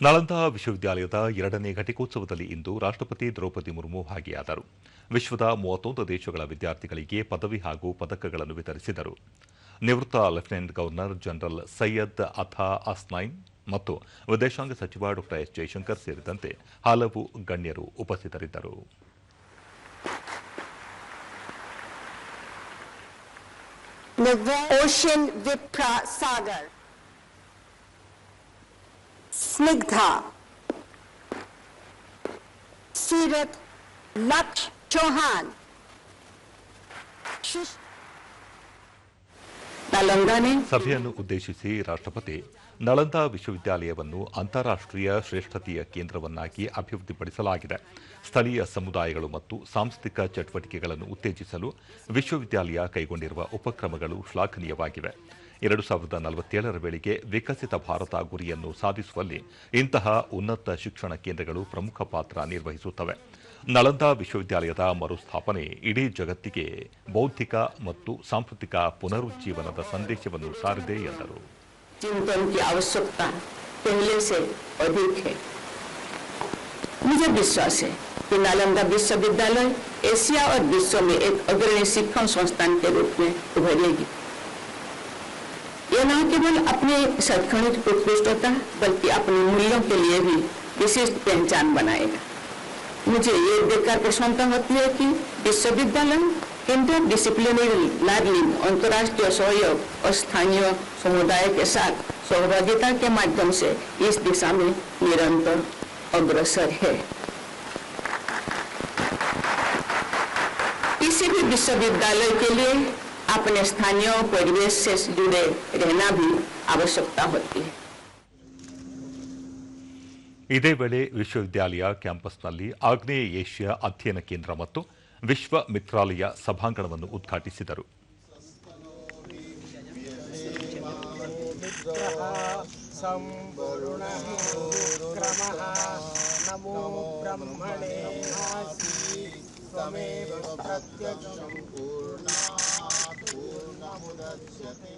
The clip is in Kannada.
ನಳಂದಾ ವಿಶ್ವವಿದ್ಯಾಲಯದ 2ನೇ ಘಟಿಕೋತ್ಸವದಲ್ಲಿ ಇಂದು ರಾಷ್ಟ್ರಪತಿ ದ್ರೌಪದಿ ಮುರ್ಮು ಭಾಗಿಯಾದರು. ವಿಶ್ವದ 31 ದೇಶಗಳ ವಿದ್ಯಾರ್ಥಿಗಳಿಗೆ ಪದವಿ ಹಾಗೂ ಪದಕಗಳನ್ನು ವಿತರಿಸಿದರು. ನಿವೃತ್ತ lieutenant governor general Syed Ata Hasnain ಮತ್ತು ವಿದೇಶಾಂಗ ಸಚಿವ ಡಾ ಎಸ್ ಜಯಶಂಕರ್ ಸೇರಿದಂತೆ ಹಲವು ಗಣ್ಯರು ಉಪಸ್ಥಿತರಿದ್ದರು. ओशन विप्रा सागर, स्निग्धा, सीरत लक्ष्य चौहान, ಸಭೆಯನ್ನು ಉದ್ದೇಶಿಸಿ ರಾಷ್ಟ್ರಪತಿ ನಳಂದಾ ವಿಶ್ವವಿದ್ಯಾಲಯವನ್ನು ಅಂತಾರಾಷ್ಟ್ರೀಯ ಶ್ರೇಷ್ಠತೆಯ ಕೇಂದ್ರವನ್ನಾಗಿ ಅಭಿವೃದ್ಧಿಪಡಿಸಲಾಗಿದೆ. ಸ್ಥಳೀಯ ಸಮುದಾಯಗಳು ಮತ್ತು ಸಾಂಸ್ಥಿಕ ಚಟುವಟಿಕೆಗಳನ್ನು ಉತ್ತೇಜಿಸಲು ವಿಶ್ವವಿದ್ಯಾಲಯ ಕೈಗೊಂಡಿರುವ ಉಪಕ್ರಮಗಳು ಶ್ಲಾಘನೀಯವಾಗಿವೆ. 2047ರ ವೇಳೆಗೆ ವಿಕಸಿತ ಭಾರತ ಗುರಿಯನ್ನು ಸಾಧಿಸುವಲ್ಲಿ ಇಂತಹ ಉನ್ನತ ಶಿಕ್ಷಣ ಕೇಂದ್ರಗಳು ಪ್ರಮುಖ ಪಾತ್ರ ನಿರ್ವಹಿಸುತ್ತವೆ. ನಳಂದಾ ವಿಶ್ವವಿದ್ಯಾಲಯದ ಮರುಸ್ಥಾಪನೆ ಇಡೀ ಜಗತ್ತಿಗೆ ಬೌದ್ಧಿಕ ಮತ್ತು ಸಾಂಸ್ಕೃತಿಕ ಪುನರುಜ್ಜೀವನದ ಸಂದೇಶವನ್ನು ಸಾರಿದೆ ಎಂದರು. चिंतन की आवश्यकता पहले से अधिक है। मुझे विश्वास है कि नालंदा विश्वविद्यालय एशिया और विश्व में एक अग्रणी शिक्षण संस्थान के रूप में उभरेगी। यह न केवल अपनी शैक्षणिक उत्कृष्टता बल्कि अपने मूल्यों के लिए भी विशिष्ट पहचान बनाएगा। मुझे ये देखकर प्रसन्नता होती है कि विश्वविद्यालय इंटर डिसिप्लिनरी लर्निंग, अंतर्राष्ट्रीय सहयोग और स्थानीय समुदाय के साथ सहभागिता के माध्यम से इस दिशा में निरंतर अग्रसर है। किसी भी विश्वविद्यालय के लिए अपने स्थानीय परिवेश से जुड़े रहना भी आवश्यकता होती है। ಇದೇ ವೇಳೆ ವಿಶ್ವವಿದ್ಯಾಲಯ ಕ್ಯಾಂಪಸ್ನಲ್ಲಿ ಆಗ್ನೇಯ ಏಷ್ಯಾ ಅಧ್ಯಯನ ಕೇಂದ್ರ ಮತ್ತು ವಿಶ್ವ ಮಿತ್ರಾಲಯ ಸಭಾಂಗಣವನ್ನು ಉದ್ಘಾಟಿಸಿದರು. तमेव प्रत्यक्षं पूर्णात् पूर्णमुदच्यते।